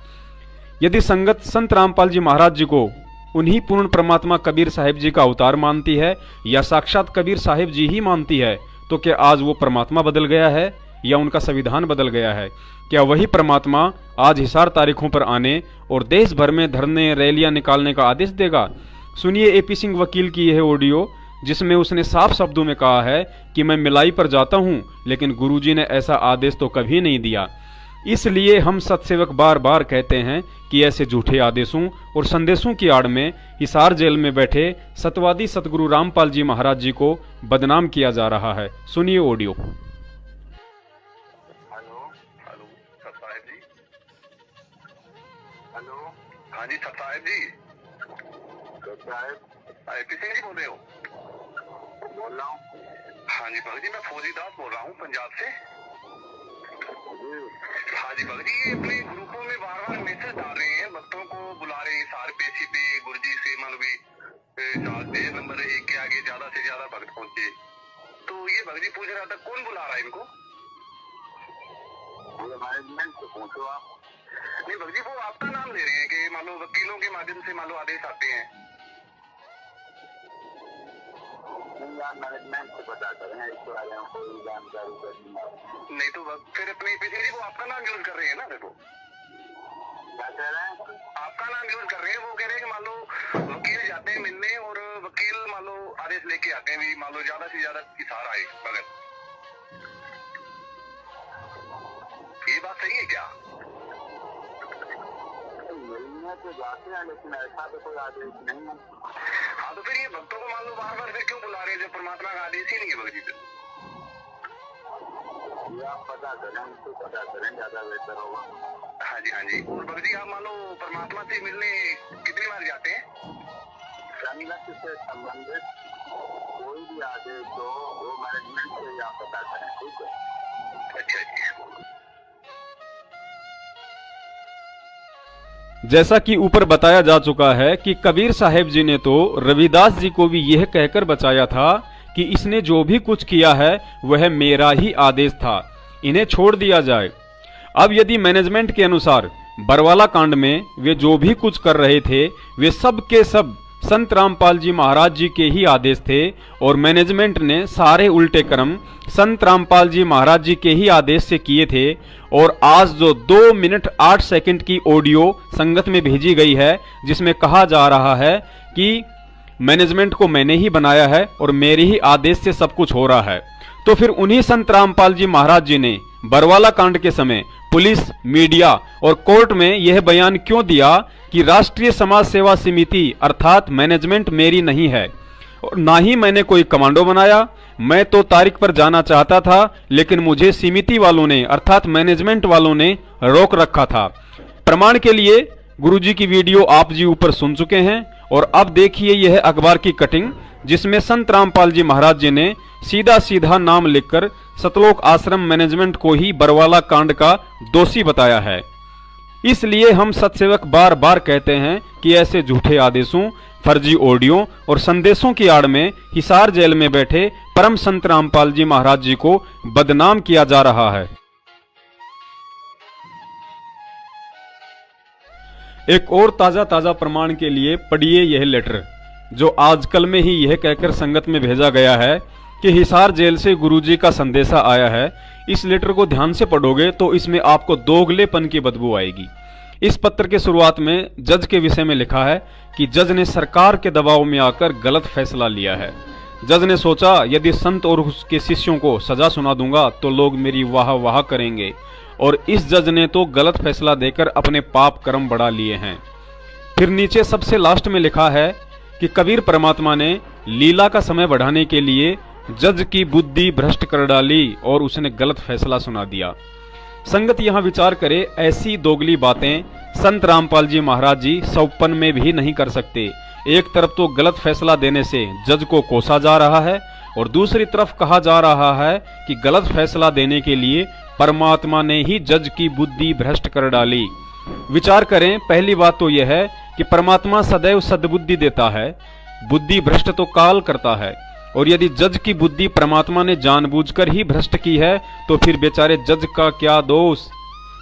यदि संगत संत रामपाल जी महाराज जी को उन्हीं पूर्ण परमात्मा कबीर साहिब जी का अवतार मानती है या साक्षात कबीर साहिब जी ही मानती है, तो क्या आज वो परमात्मा बदल गया है या उनका संविधान बदल गया है? क्या वही परमात्मा आज हिसार तारीखों पर आने और देश भर में धरने रैलियां निकालने का आदेश देगा? सुनिए एपी सिंह वकील की यह ऑडियो, जिसमें उसने साफ शब्दों में कहा है कि मैं मिलाई पर जाता हूं, लेकिन गुरुजी ने ऐसा आदेश तो कभी नहीं दिया। इसलिए हम सत्सेवक बार बार कहते हैं कि ऐसे झूठे आदेशों और संदेशों की आड़ में हिसार जेल में बैठे सतवादी सतगुरु रामपाल जी महाराज जी को बदनाम किया जा रहा है। सुनिए ऑडियो। हाँ जी सत्साहेब जी, किसी जी बोल रहे हो? बोल रहा हूँ। हाँ जी भगत जी, मैं फौजी दास बोल रहा हूँ पंजाब से। हाँ जी भगत जी, ये अपने ग्रुपों में बार बार मैसेज डाल रहे हैं, भक्तों को बुला रहे हैं सारे पेशी पे, गुरुजी से मालूम देश नंबर 1 के आगे ज्यादा से ज्यादा भक्त पहुंचे। तो ये भगत जी पूछ रहा था कौन बुला रहा है इनको? मैनेजमेंट से पूछो आप। नहीं भगत जी, वो आपका नाम ले रहे हैं कि मान लो वकीलों के माध्यम से मान लो आदेश आते हैं। मैनेजमेंट से पता करें, इसके बारे में कोई जानकारी नहीं तो फिर अपने पीछे वो आपका नाम यूज कर रहे हैं ना। देखो क्या कह रहे हैं, आपका नाम यूज कर रहे हैं, वो कह रहे हैं कि मान लो आते हैं मिलने और वकील मान लो आदेश लेके आते हैं भी मान लो ज्यादा से ज्यादा हिसार आए बगल, ये बात सही है क्या? मिलने तो जाते हैं लेकिन ऐसा तो कोई आदेश नहीं है। हाँ तो फिर ये भक्तों को मान लो बार बार फिर क्यों बुला रहे हैं जब परमात्मा का आदेश ही नहीं है भगत जी? आप पता करें, उनको पता करें, ज्यादा बेहतर होगा। हाँ जी। और भगत जी आप मान लो परमात्मा से मिलने कितनी बार जाते हैं? संगत से संबंधित कोई भी आदेश हो वो मैनेजमेंट से आप पता करें, ठीक है? अच्छा जी। जैसा कि ऊपर बताया जा चुका है कि कबीर साहेब जी ने तो रविदास जी को भी यह कहकर बचाया था कि इसने जो भी कुछ किया है वह मेरा ही आदेश था, इन्हें छोड़ दिया जाए। अब यदि मैनेजमेंट के अनुसार बरवाला कांड में वे जो भी कुछ कर रहे थे वे सब के सब संत रामपाल जी महाराज जी के ही आदेश थे और मैनेजमेंट ने सारे उल्टे कर्म संत रामपाल जी महाराज जी के ही आदेश से किए थे, और आज जो 2 मिनट 8 सेकंड की ऑडियो संगत में भेजी गई है जिसमें कहा जा रहा है कि मैनेजमेंट को मैंने ही बनाया है और मेरे ही आदेश से सब कुछ हो रहा है, तो फिर उन्हीं संत रामपाल जी महाराज जी ने बरवाला कांड के समय पुलिस, मीडिया और कोर्ट में यह बयान क्यों दिया कि राष्ट्रीय समाज सेवा समिति अर्थात मैनेजमेंट मेरी नहीं है और ना ही मैंने कोई कमांडो बनाया, मैं तो तारीख पर जाना चाहता था लेकिन मुझे समिति वालों ने अर्थात मैनेजमेंट वालों ने रोक रखा था। प्रमाण के लिए गुरुजी की वीडियो आप जी ऊपर सुन चुके हैं और अब देखिए यह अखबार की कटिंग जिसमें संत रामपाल जी महाराज जी ने सीधा सीधा नाम लिखकर सतलोक आश्रम मैनेजमेंट को ही बरवाला कांड का दोषी बताया है। इसलिए हम सतसेवक बार बार कहते हैं कि ऐसे झूठे आदेशों, फर्जी ऑडियो और संदेशों की आड़ में हिसार जेल में बैठे परम संत रामपाल जी महाराज जी को बदनाम किया जा रहा है। एक और ताजा प्रमाण के लिए पढ़िए यह लेटर जो आजकल में ही यह कहकर संगत में भेजा गया है कि हिसार जेल से गुरुजी का संदेशा आया है। इस लेटर को ध्यान से पढ़ोगे तो इसमें आपको दोगलेपन की बदबू आएगी। इस पत्र के शुरुआत में जज के विषय में लिखा है कि जज ने सरकार के दबाव में आकर गलत फैसला लिया है। जज ने सोचा यदि संत और उसके शिष्यों को सजा सुना दूंगा तो लोग मेरी वाह वाह करेंगे, और इस जज ने तो गलत फैसला देकर अपने पाप कर्म बढ़ा लिए हैं। फिर नीचे सबसे लास्ट में लिखा है कि कबीर परमात्मा ने लीला का समय बढ़ाने के लिए जज की बुद्धि भ्रष्ट कर डाली और उसने गलत फैसला सुना दिया। संगत यहाँ विचार करे, ऐसी दोगली बातें संत रामपाल जी महाराज जी सौपन में भी नहीं कर सकते। एक तरफ तो गलत फैसला देने से जज को कोसा जा रहा है और दूसरी तरफ कहा जा रहा है कि गलत फैसला देने के लिए परमात्मा ने ही जज की बुद्धि भ्रष्ट कर डाली। विचार करें, पहली बात तो यह है कि परमात्मा सदैव सद्बुद्धि देता है, बुद्धि भ्रष्ट तो काल करता है, और यदि जज की बुद्धि परमात्मा ने जानबूझकर ही भ्रष्ट की है तो फिर बेचारे जज का क्या दोष।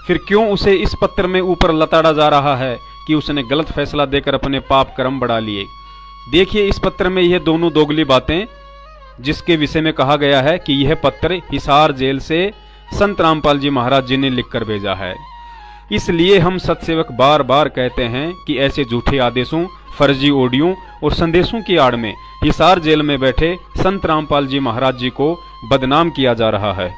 फिर क्यों उसे इस पत्र में ऊपर लताड़ा जा रहा है कि उसने गलत फैसला देकर अपने पाप कर्म बढ़ा लिए। देखिए इस पत्र में यह दोनों दोगली बातें जिसके विषय में कहा गया है कि यह पत्र हिसार जेल से संत रामपाल जी महाराज जी ने लिखकर भेजा है। इसलिए हम सतसेवक बार बार कहते हैं कि ऐसे झूठे आदेशों, फर्जी ऑडियो और संदेशों की आड़ में हिसार जेल में बैठे संत रामपाल जी महाराज जी को बदनाम किया जा रहा है।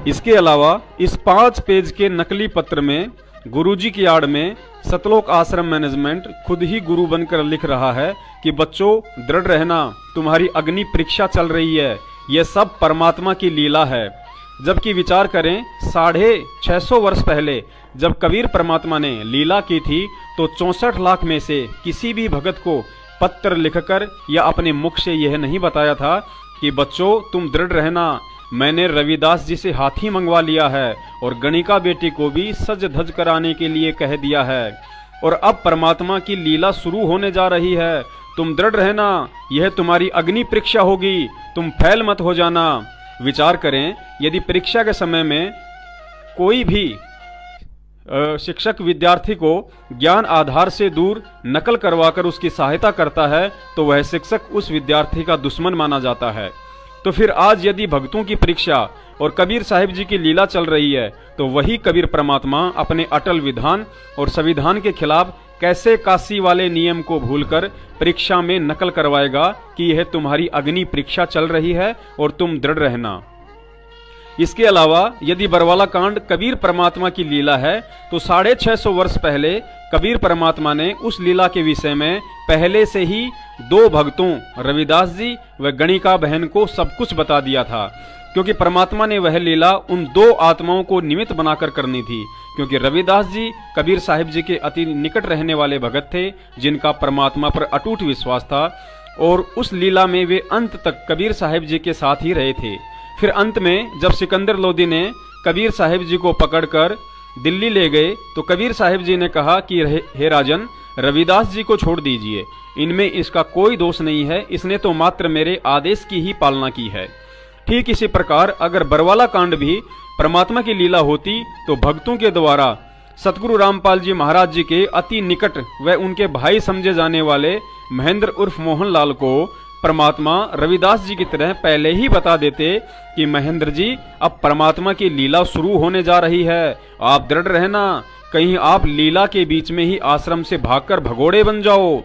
इसके अलावा इस 5 पेज के नकली पत्र में गुरुजी की आड़ में सतलोक आश्रम मैनेजमेंट खुद ही गुरु बनकर लिख रहा है कि बच्चों दृढ़ रहना, तुम्हारी अग्नि परीक्षा चल रही है, यह सब परमात्मा की लीला है। जबकि विचार करें 650 वर्ष पहले जब कबीर परमात्मा ने लीला की थी तो 64 लाख में से किसी भी भगत को पत्र लिखकर या अपने मुख से यह नहीं बताया था कि बच्चों तुम दृढ़ रहना, मैंने रविदास जी से हाथी मंगवा लिया है और गणिका बेटी को भी सज धज कराने के लिए कह दिया है, और अब परमात्मा की लीला शुरू होने जा रही है, तुम दृढ़ रहना, यह तुम्हारी अग्नि परीक्षा होगी, तुम फैल मत हो जाना। विचार करें, यदि परीक्षा के समय में कोई भी शिक्षक विद्यार्थी को ज्ञान आधार से दूर नकल करवाकर उसकी सहायता करता है तो वह शिक्षक उस विद्यार्थी का दुश्मन माना जाता है। तो फिर आज यदि भक्तों की परीक्षा और कबीर साहिब जी की लीला चल रही है तो वही कबीर परमात्मा अपने अटल विधान और संविधान के खिलाफ कैसे काशी वाले नियम को भूलकर परीक्षा में नकल करवाएगा कि यह तुम्हारी अग्नि परीक्षा चल रही है और तुम दृढ़ रहना। इसके अलावा यदि बरवाला कांड कबीर परमात्मा की लीला है तो 650 वर्ष पहले कबीर परमात्मा ने उस लीला के विषय में पहले से ही 2 भक्तों रविदास जी व गणिका बहन को सब कुछ बता दिया था, क्योंकि परमात्मा ने वह लीला उन 2 आत्माओं को निमित्त बनाकर करनी थी। क्योंकि रविदास जी कबीर साहिब जी के अति निकट रहने वाले भगत थे जिनका परमात्मा पर अटूट विश्वास था, और उस लीला में वे अंत तक कबीर साहिब जी के साथ ही रहे थे। फिर अंत में जब सिकंदर लोदी ने कबीर साहिब जी को पकड़कर दिल्ली ले गए तो कबीर साहिब जी ने कहा कि हे राजन, रविदास जी को छोड़ दीजिए, इनमें इसका कोई दोष नहीं है, इसने तो मात्र मेरे आदेश की ही पालना की है। ठीक इसी प्रकार अगर बरवाला कांड भी परमात्मा की लीला होती तो भक्तों के द्वारा सतगुरु रामपाल जी महाराज जी के अति निकट व उनके भाई समझे जाने वाले महेंद्र उर्फ मोहनलाल को परमात्मा रविदास जी की तरह पहले ही बता देते कि महेंद्र जी, अब परमात्मा की लीला शुरू होने जा रही है, आप दृढ़ रहना, कहीं आप लीला के बीच में ही आश्रम से भागकर भगोड़े बन जाओ।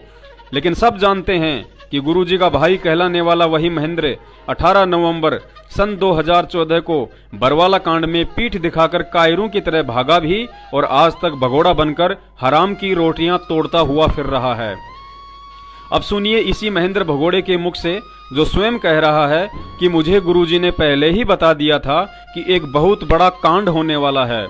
लेकिन सब जानते हैं कि गुरु जी का भाई कहलाने वाला वही महेंद्र 18 नवंबर सन 2014 को बरवाला कांड में पीठ दिखाकर कायरों की तरह भागा भी और आज तक भगोड़ा बनकर हराम की रोटियां तोड़ता हुआ फिर रहा है। अब सुनिए इसी महेंद्र भगोड़े के मुख से, जो स्वयं कह रहा है कि मुझे गुरुजी ने पहले ही बता दिया था कि एक बहुत बड़ा कांड होने वाला है।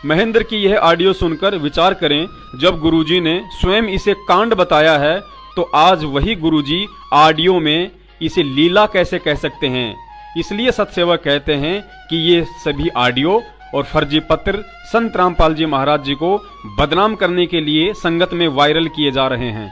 महेंद्र की यह ऑडियो सुनकर विचार करें, जब गुरुजी ने स्वयं इसे कांड बताया है तो आज वही गुरुजी ऑडियो में इसे लीला कैसे कह सकते हैं। इसलिए सतसेवक कहते हैं कि ये सभी ऑडियो और फर्जी पत्र संत रामपाल जी महाराज जी को बदनाम करने के लिए संगत में वायरल किए जा रहे हैं।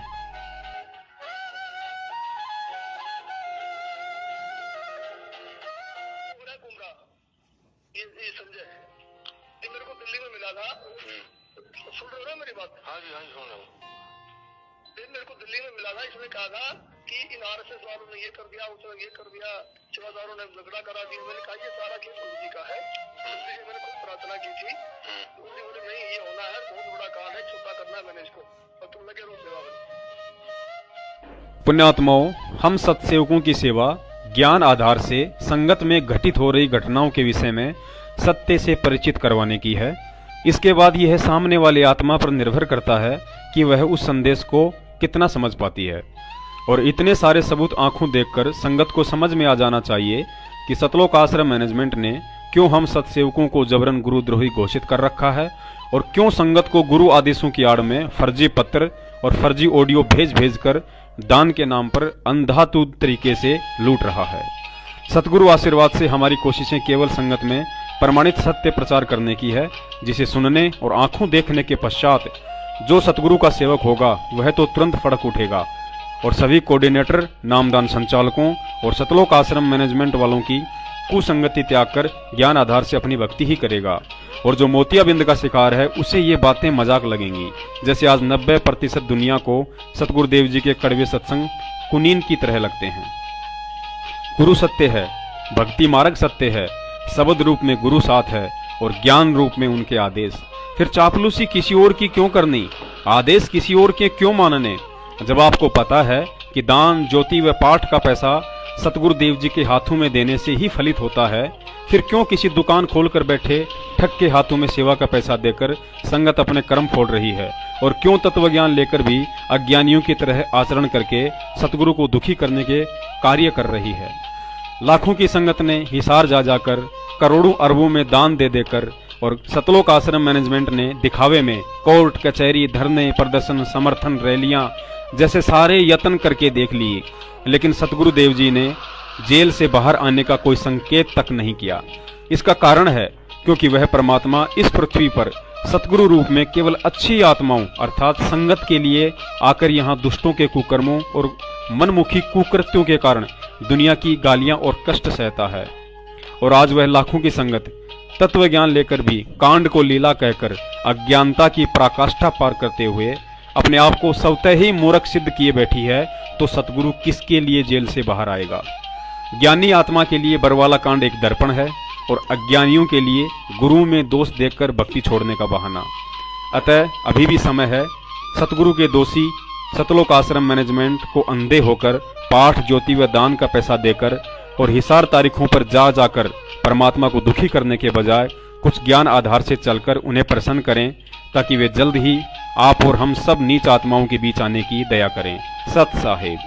पुण्यात्माओं, हम सत्सेवकों की सेवा ज्ञान आधार से संगत में घटित हो रही घटनाओं के विषय में सत्य से परिचित करवाने की है। इसके बाद यह सामने वाली आत्मा पर निर्भर करता है कि वह उस संदेश को कितना समझ पाती है। और इतने सारे सबूत आंखों देखकर संगत को समझ में आ जाना चाहिए कि सतलोक आश्रम मैनेजमेंट ने क्यों हम सत्सेवकों को जबरन गुरुद्रोही घोषित कर रखा है और क्यों संगत को गुरु आदेशों की आड़ में फर्जी पत्र और फर्जी ऑडियो भेज कर दान के नाम पर अंधाधुंध तरीके से लूट रहा है। सतगुरु आशीर्वाद से हमारी कोशिशें केवल संगत में प्रमाणित सत्य प्रचार करने की है, जिसे सुनने और आंखों देखने के पश्चात जो सतगुरु का सेवक होगा वह तो तुरंत फड़क उठेगा और सभी कोऑर्डिनेटर, नामदान संचालकों और सतलोक आश्रम मैनेजमेंट वालों की कुसंगति त्याग कर ज्ञान आधार से अपनी भक्ति ही करेगा। और जो मोतियाबिंद का शिकार है उसे ये बातें मजाक लगेंगी, जैसे आज 90% दुनिया को सतगुरुदेव जी के कड़वे सत्संग कुनीन की तरह लगते हैं। गुरु सत्य है, भक्ति मार्ग सत्य है, शब्द रूप में गुरु साथ है और ज्ञान रूप में उनके आदेश। फिर चापलूसी किसी और की क्यों करनी, आदेश किसी और के क्यों मानने, जब आपको पता है कि दान, ज्योति व पाठ का पैसा सतगुरुदेव जी के हाथों में देने से ही फलित होता है। फिर क्यों किसी दुकान खोलकर बैठे ठग के हाथों में सेवा का पैसा देकर संगत अपने कर्म फोड़ रही है, और क्यों तत्व ज्ञान लेकर भी अज्ञानियों की तरह आचरण करके सतगुरु को दुखी करने के कार्य कर रही है। लाखों की संगत ने हिसार जा जाकर करोड़ों अरबों में दान दे देकर और सतलोक आश्रम मैनेजमेंट ने दिखावे में कोर्ट कचहरी, धरने, प्रदर्शन, समर्थन, रैलियां जैसे सारे यत्न करके देख लिए, लेकिन सतगुरुदेव जी ने जेल से बाहर आने का कोई संकेत तक नहीं किया। इसका कारण है क्योंकि वह परमात्मा इस पृथ्वी पर सतगुरु रूप में केवल अच्छी आत्माओं अर्थात संगत के लिए आकर यहाँ दुष्टों के कुकर्मों और मनमुखी कुकृत्यों के कारण दुनिया की गालियां और कष्ट सहता है। और आज वह लाखों की संगत तत्व ज्ञान लेकर भी कांड को लीला कहकर अज्ञानता की पराकाष्ठा पार करते हुए अपने आप को स्वतः ही मूर्ख सिद्ध किए बैठी है, तो सतगुरु किसके लिए जेल से बाहर आएगा। ज्ञानी आत्मा के लिए बरवाला कांड एक दर्पण है और अज्ञानियों के लिए गुरु में दोष देखकर भक्ति छोड़ने का बहाना। अतः अभी भी समय है सतगुरु के दोषी सतलोक आश्रम मैनेजमेंट को अंधे होकर पाठ, ज्योति व दान का पैसा देकर और हिसार तारीखों पर जा जाकर परमात्मा को दुखी करने के बजाय कुछ ज्ञान आधार से चलकर उन्हें प्रसन्न करें, ताकि वे जल्द ही आप और हम सब नीच आत्माओं के बीच आने की दया करें। सत साहेब।